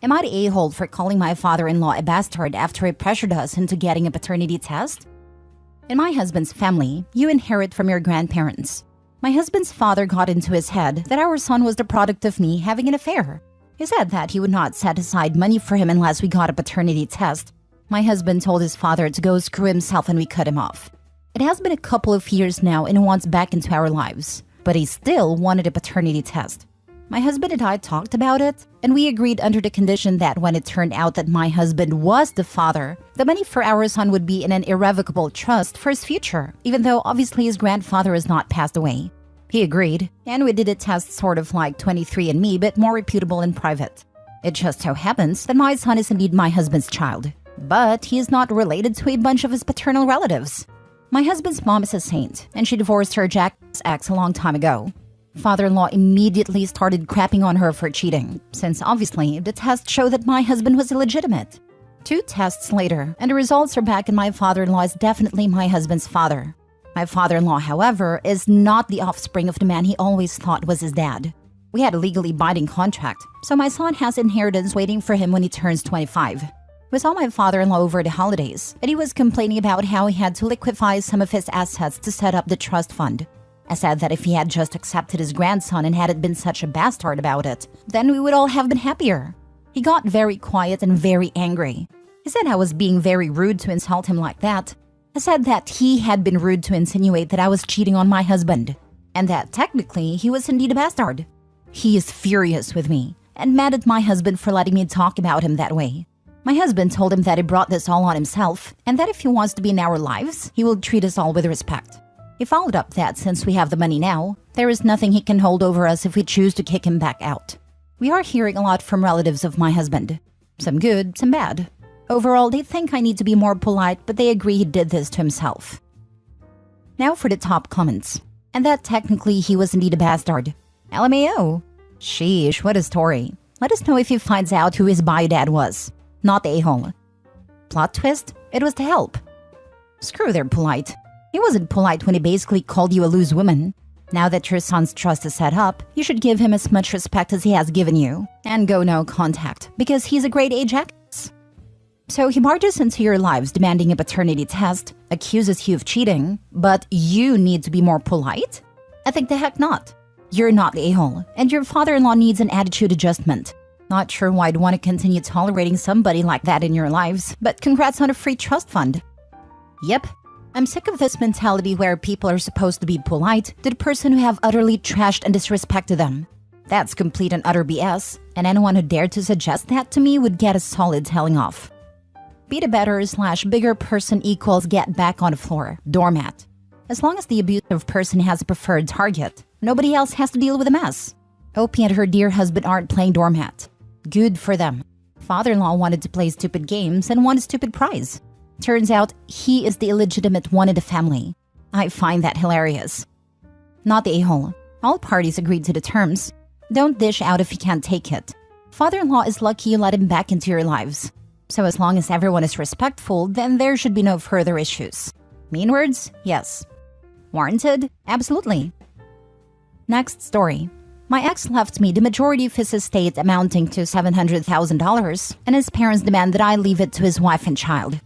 Am I the a-hole for calling my father-in-law a bastard after he pressured us into getting a paternity test? In my husband's family, you inherit from your grandparents. My husband's father got into his head that our son was the product of me having an affair. He said that he would not set aside money for him unless we got a paternity test. My husband told his father to go screw himself and we cut him off. It has been a couple of years now and he wants back into our lives, but he still wanted a paternity test. My husband and I talked about it, and we agreed under the condition that when it turned out that my husband was the father, the money for our son would be in an irrevocable trust for his future, even though obviously his grandfather has not passed away. He agreed, and we did a test sort of like 23andMe, but more reputable and private. It just so happens that my son is indeed my husband's child, but he is not related to a bunch of his paternal relatives. My husband's mom is a saint, and she divorced her Jack's ex a long time ago. Father-in-law immediately started crapping on her for cheating, since obviously the tests show that my husband was illegitimate. 2 tests later, and the results are back, and my father-in-law is definitely my husband's father. My father-in-law, however, is not the offspring of the man he always thought was his dad. We had a legally binding contract, so my son has inheritance waiting for him when he turns 25. We saw my father-in-law over the holidays, and he was complaining about how he had to liquefy some of his assets to set up the trust fund. I said that if he had just accepted his grandson and hadn't been such a bastard about it, then we would all have been happier. He got very quiet and very angry. He said I was being very rude to insult him like that. I said that he had been rude to insinuate that I was cheating on my husband, and that technically he was indeed a bastard. He is furious with me, and mad at my husband for letting me talk about him that way. My husband told him that he brought this all on himself, and that if he wants to be in our lives, he will treat us all with respect. He followed up that since we have the money now, there is nothing he can hold over us if we choose to kick him back out. We are hearing a lot from relatives of my husband. Some good, some bad. Overall, they think I need to be more polite, but they agree he did this to himself. Now for the top comments. And that technically he was indeed a bastard. LMAO. Sheesh, what a story. Let us know if he finds out who his bio dad was. Not the a-hole. Plot twist, it was to help. Screw their polite. He wasn't polite when he basically called you a loose woman. Now that your son's trust is set up, you should give him as much respect as he has given you. And go no contact, because he's a grade A jackass. So he barges into your lives demanding a paternity test, accuses you of cheating, but you need to be more polite? I think the heck not. You're not the a-hole, and your father-in-law needs an attitude adjustment. Not sure why I'd want to continue tolerating somebody like that in your lives, but congrats on a free trust fund. Yep. I'm sick of this mentality where people are supposed to be polite to the person who have utterly trashed and disrespected them. That's complete and utter BS, and anyone who dared to suggest that to me would get a solid telling off. Be the better/bigger person equals get back on the floor, doormat. As long as the abusive person has a preferred target, nobody else has to deal with the mess. Opie and her dear husband aren't playing doormat. Good for them. Father-in-law wanted to play stupid games and won a stupid prize. Turns out, he is the illegitimate one in the family. I find that hilarious. Not the a-hole. All parties agreed to the terms. Don't dish out if you can't take it. Father-in-law is lucky you let him back into your lives. So as long as everyone is respectful, then there should be no further issues. Mean words? Yes. Warranted? Absolutely. Next story. My ex left me the majority of his estate amounting to $700,000, and his parents demand that I leave it to his wife and child.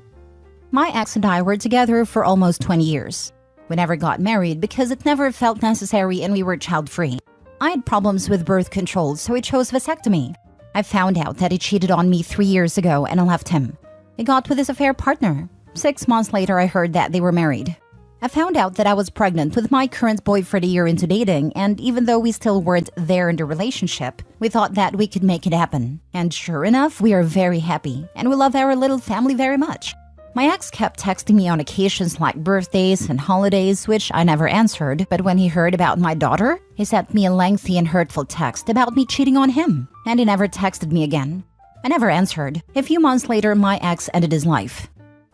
My ex and I were together for almost 20 years. We never got married because it never felt necessary and we were child-free. I had problems with birth control, so he chose vasectomy. I found out that he cheated on me 3 years ago and I left him. He got with his affair partner. 6 months later, I heard that they were married. I found out that I was pregnant with my current boyfriend a year into dating, and even though we still weren't there in the relationship, we thought that we could make it happen. And sure enough, we are very happy, and we love our little family very much. My ex kept texting me on occasions like birthdays and holidays, which I never answered, but when he heard about my daughter, he sent me a lengthy and hurtful text about me cheating on him, and he never texted me again. I never answered. A few months later, my ex ended his life.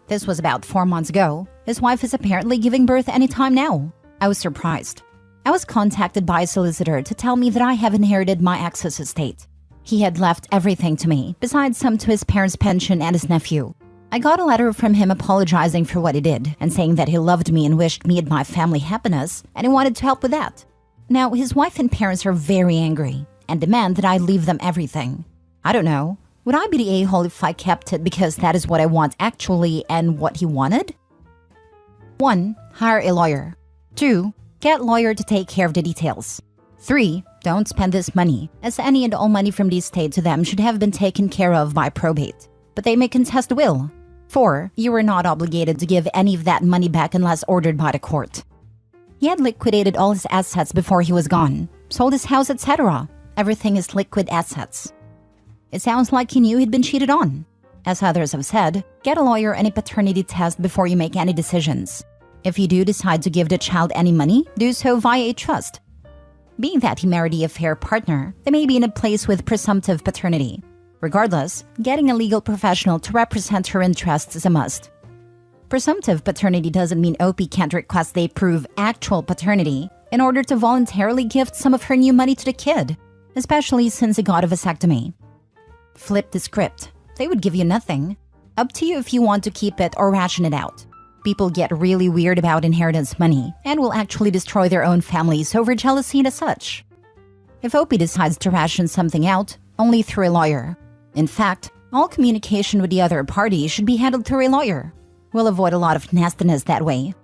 This was about 4 months ago. His wife is apparently giving birth anytime now. I was surprised. I was contacted by a solicitor to tell me that I have inherited my ex's estate. He had left everything to me, besides some to his parents' pension and his nephew. I got a letter from him apologizing for what he did and saying that he loved me and wished me and my family happiness, and he wanted to help with that. Now, his wife and parents are very angry and demand that I leave them everything. I don't know. Would I be the a-hole if I kept it because that is what I want actually and what he wanted? 1. Hire a lawyer. 2. Get a lawyer to take care of the details. 3. Don't spend this money, as any and all money from the estate to them should have been taken care of by probate. But they may contest the will. 4. You are not obligated to give any of that money back unless ordered by the court. He had liquidated all his assets before he was gone, sold his house, etc. Everything is liquid assets. It sounds like he knew he'd been cheated on. As others have said, get a lawyer and a paternity test before you make any decisions. If you do decide to give the child any money, do so via a trust. Being that he married a affair partner, they may be in a place with presumptive paternity. Regardless, getting a legal professional to represent her interests is a must. Presumptive paternity doesn't mean OP can't request they prove actual paternity in order to voluntarily gift some of her new money to the kid, especially since he got a vasectomy. Flip the script. They would give you nothing. Up to you if you want to keep it or ration it out. People get really weird about inheritance money and will actually destroy their own families over jealousy and such. If OP decides to ration something out, only through a lawyer. In fact, all communication with the other party should be handled through a lawyer. We'll avoid a lot of nastiness that way.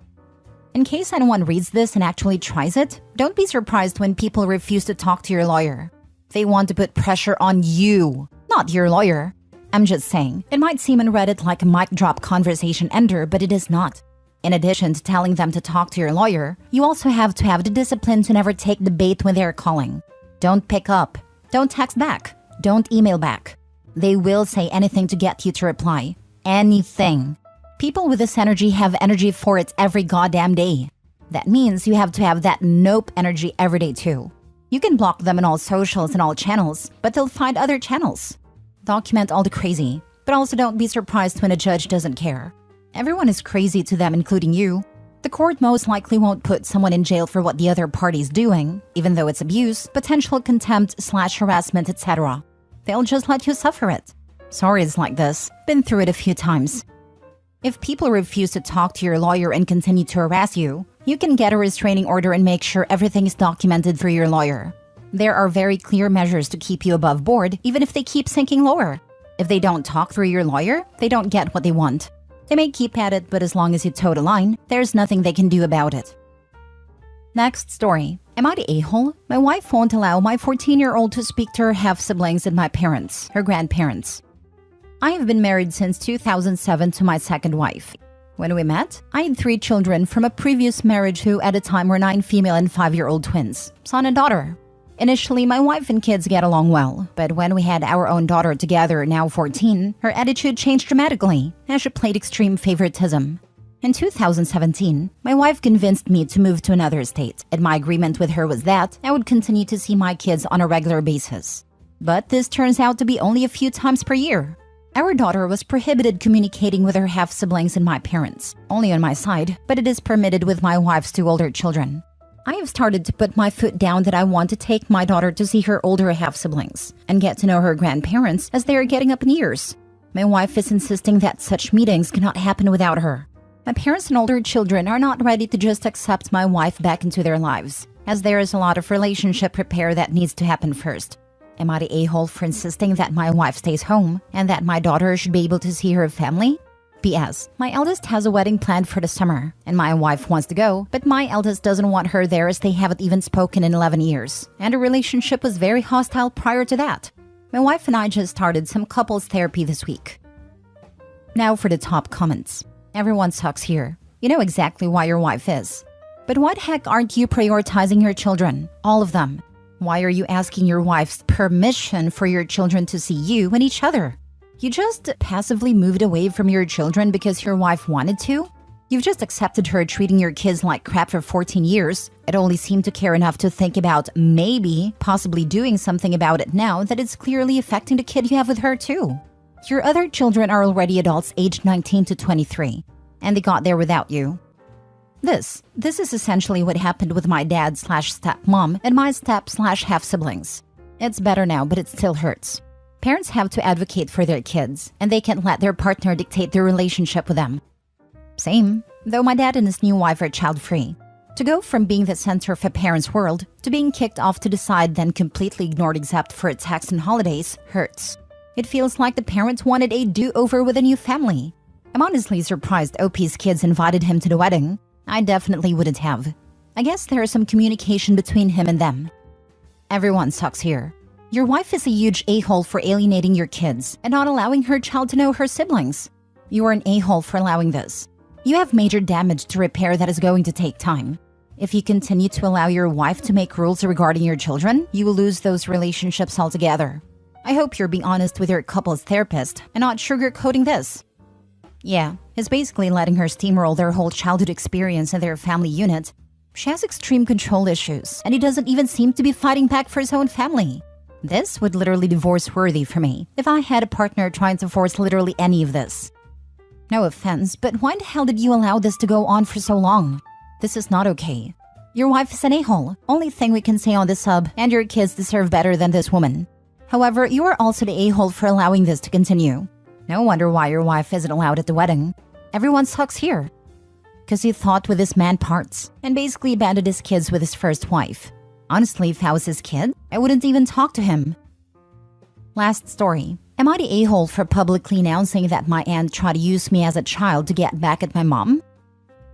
In case anyone reads this and actually tries it, don't be surprised when people refuse to talk to your lawyer. They want to put pressure on you, not your lawyer. I'm just saying, it might seem on Reddit like a mic drop conversation ender, but it is not. In addition to telling them to talk to your lawyer, you also have to have the discipline to never take the bait when they're calling. Don't pick up. Don't text back. Don't email back. They will say anything to get you to reply. Anything. People with this energy have energy for it every goddamn day. That means you have to have that nope energy every day too. You can block them on all socials and all channels, but they'll find other channels. Document all the crazy, but also don't be surprised when a judge doesn't care. Everyone is crazy to them, including you. The court most likely won't put someone in jail for what the other party's doing, even though it's abuse, potential contempt/harassment, etc. They'll just let you suffer it. Sorry it's like this. Been through it a few times. If people refuse to talk to your lawyer and continue to harass you, you can get a restraining order and make sure everything is documented through your lawyer. There are very clear measures to keep you above board, even if they keep sinking lower. If they don't talk through your lawyer, they don't get what they want. They may keep at it, but as long as you toe the line, there's nothing they can do about it. Next story. Am I the a-hole? My wife won't allow my 14-year-old to speak to her half-siblings and my parents, her grandparents. I have been married since 2007 to my second wife. When we met, I had 3 children from a previous marriage who at the time were 9 female and 5-year-old twins, son and daughter. Initially, my wife and kids get along well, but when we had our own daughter together, now 14, her attitude changed dramatically as she played extreme favoritism. In 2017, my wife convinced me to move to another state, and my agreement with her was that I would continue to see my kids on a regular basis. But this turns out to be only a few times per year. Our daughter was prohibited communicating with her half-siblings and my parents, only on my side, but it is permitted with my wife's 2 older children. I have started to put my foot down that I want to take my daughter to see her older half-siblings and get to know her grandparents as they are getting up in years. My wife is insisting that such meetings cannot happen without her. My parents and older children are not ready to just accept my wife back into their lives, as there is a lot of relationship repair that needs to happen first. Am I the a-hole for insisting that my wife stays home and that my daughter should be able to see her family? P.S. My eldest has a wedding planned for the summer, and my wife wants to go, but my eldest doesn't want her there as they haven't even spoken in 11 years, and the relationship was very hostile prior to that. My wife and I just started some couples therapy this week. Now for the top comments. Everyone sucks here. You know exactly why your wife is. But why the heck aren't you prioritizing your children? All of them. Why are you asking your wife's permission for your children to see you and each other? You just passively moved away from your children because your wife wanted to? You've just accepted her treating your kids like crap for 14 years. It only seemed to care enough to think about possibly doing something about it now that it's clearly affecting the kid you have with her too. Your other children are already adults aged 19 to 23, and they got there without you. This is essentially what happened with my dad/stepmom and my step/half-siblings. It's better now, but it still hurts. Parents have to advocate for their kids, and they can't let their partner dictate their relationship with them. Same, though my dad and his new wife are child-free. To go from being the center of a parent's world to being kicked off to the side then completely ignored except for texts and holidays hurts. It feels like the parents wanted a do-over with a new family. I'm honestly surprised OP's kids invited him to the wedding. I definitely wouldn't have. I guess there is some communication between him and them. Everyone sucks here. Your wife is a huge a-hole for alienating your kids and not allowing her child to know her siblings. You are an a-hole for allowing this. You have major damage to repair that is going to take time. If you continue to allow your wife to make rules regarding your children, you will lose those relationships altogether. I hope you're being honest with your couple's therapist and not sugarcoating this. Yeah, he's basically letting her steamroll their whole childhood experience in their family unit. She has extreme control issues, and he doesn't even seem to be fighting back for his own family. This would literally divorce-worthy for me if I had a partner trying to force literally any of this. No offense, but why the hell did you allow this to go on for so long? This is not okay. Your wife is an a-hole. Only thing we can say on this sub, and your kids deserve better than this woman. However, you are also the a-hole for allowing this to continue. No wonder why your wife isn't allowed at the wedding. Everyone sucks here. Because he thought with his man parts and basically abandoned his kids with his first wife. Honestly, if I was his kid, I wouldn't even talk to him. Last story. Am I the a-hole for publicly announcing that my aunt tried to use me as a child to get back at my mom?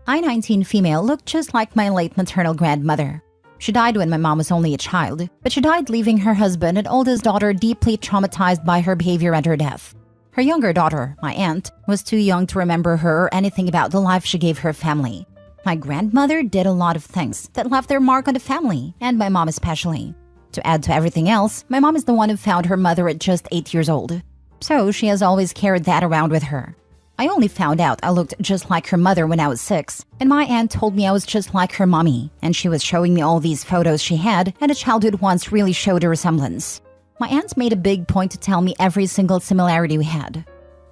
I, 19 female, looked just like my late maternal grandmother. She died when my mom was only a child, but she died leaving her husband and oldest daughter deeply traumatized by her behavior and her death. Her younger daughter, my aunt, was too young to remember her or anything about the life she gave her family. My grandmother did a lot of things that left their mark on the family, and my mom especially. To add to everything else, my mom is the one who found her mother at just 8 years old. So she has always carried that around with her. I only found out I looked just like her mother when I was 6, and my aunt told me I was just like her mommy, and she was showing me all these photos she had, and a childhood once really showed a resemblance. My aunt made a big point to tell me every single similarity we had.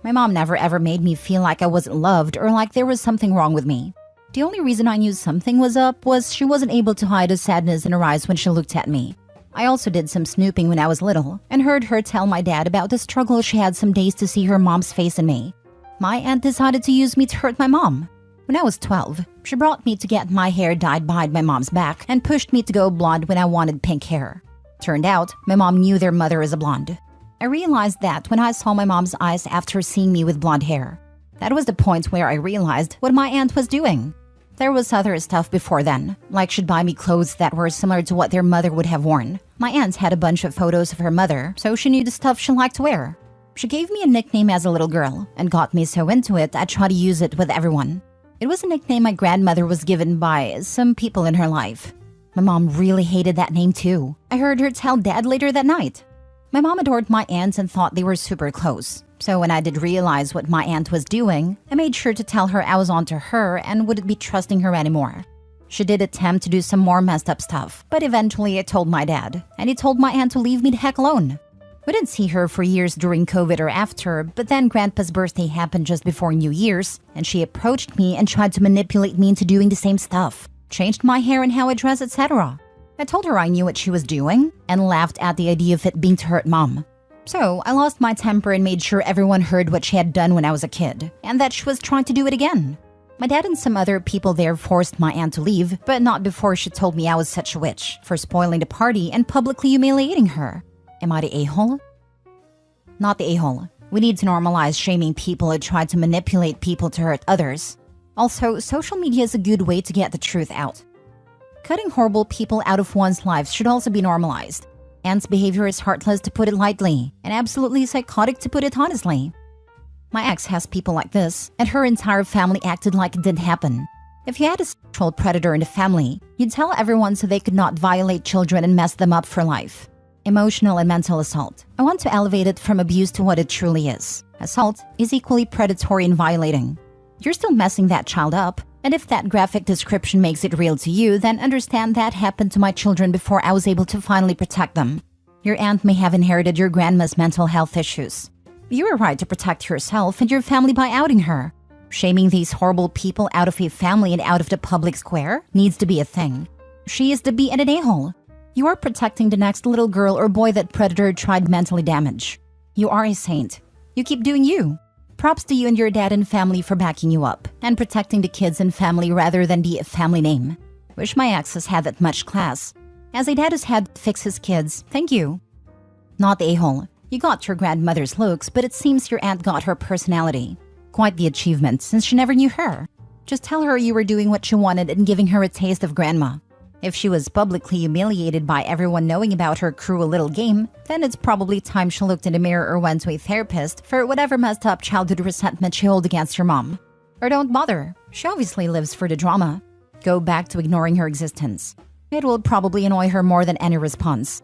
My mom never ever made me feel like I wasn't loved or like there was something wrong with me. The only reason I knew something was up was she wasn't able to hide the sadness in her eyes when she looked at me. I also did some snooping when I was little and heard her tell my dad about the struggle she had some days to see her mom's face in me. My aunt decided to use me to hurt my mom. When I was 12, she brought me to get my hair dyed behind my mom's back and pushed me to go blonde when I wanted pink hair. Turned out, my mom knew their mother is a blonde. I realized that when I saw my mom's eyes after seeing me with blonde hair. That was the point where I realized what my aunt was doing. There was other stuff before then, like she'd buy me clothes that were similar to what their mother would have worn. My aunt had a bunch of photos of her mother, so she knew the stuff she liked to wear. She gave me a nickname as a little girl and got me so into it I tried to use it with everyone. It was a nickname my grandmother was given by some people in her life. My mom really hated that name too. I heard her tell Dad later that night. My mom adored my aunts and thought they were super close. So when I did realize what my aunt was doing, I made sure to tell her I was onto her and wouldn't be trusting her anymore. She did attempt to do some more messed up stuff, but eventually I told my dad, and he told my aunt to leave me the heck alone. We didn't see her for years during COVID or after, but then Grandpa's birthday happened just before New Year's, and she approached me and tried to manipulate me into doing the same stuff. Changed my hair and how I dress, etc. I told her I knew what she was doing and laughed at the idea of it being to hurt Mom. So I lost my temper and made sure everyone heard what she had done when I was a kid, and that she was trying to do it again. My dad and some other people there forced my aunt to leave, but not before she told me I was such a witch for spoiling the party and publicly humiliating her. Am I the a-hole? Not the a-hole. We need to normalize shaming people who try to manipulate people to hurt others. Also, social media is a good way to get the truth out. Cutting horrible people out of one's lives should also be normalized. Aunt's behavior is heartless to put it lightly, and absolutely psychotic to put it honestly. My ex has people like this, and her entire family acted like it didn't happen. If you had a sexual predator in the family, you'd tell everyone so they could not violate children and mess them up for life. Emotional and mental assault. I want to elevate it from abuse to what it truly is. Assault is equally predatory and violating. You're still messing that child up, and if that graphic description makes it real to you, then understand that happened to my children before I was able to finally protect them. Your aunt may have inherited your grandma's mental health issues. You are right to protect yourself and your family by outing her. Shaming these horrible people out of a family and out of the public square needs to be a thing. She is the B and an a-hole. You are protecting the next little girl or boy that predator tried mentally damage. You are a saint. You keep doing you. Props to you and your dad and family for backing you up and protecting the kids and family rather than the family name. Wish my ex has had that much class. As a dad has had to fix his kids, thank you. Not the a-hole. You got your grandmother's looks, but it seems your aunt got her personality. Quite the achievement, since she never knew her. Just tell her you were doing what she wanted and giving her a taste of grandma. If she was publicly humiliated by everyone knowing about her cruel little game, then it's probably time she looked in the mirror or went to a therapist for whatever messed up childhood resentment she held against your mom. Or don't bother, she obviously lives for the drama. Go back to ignoring her existence. It will probably annoy her more than any response.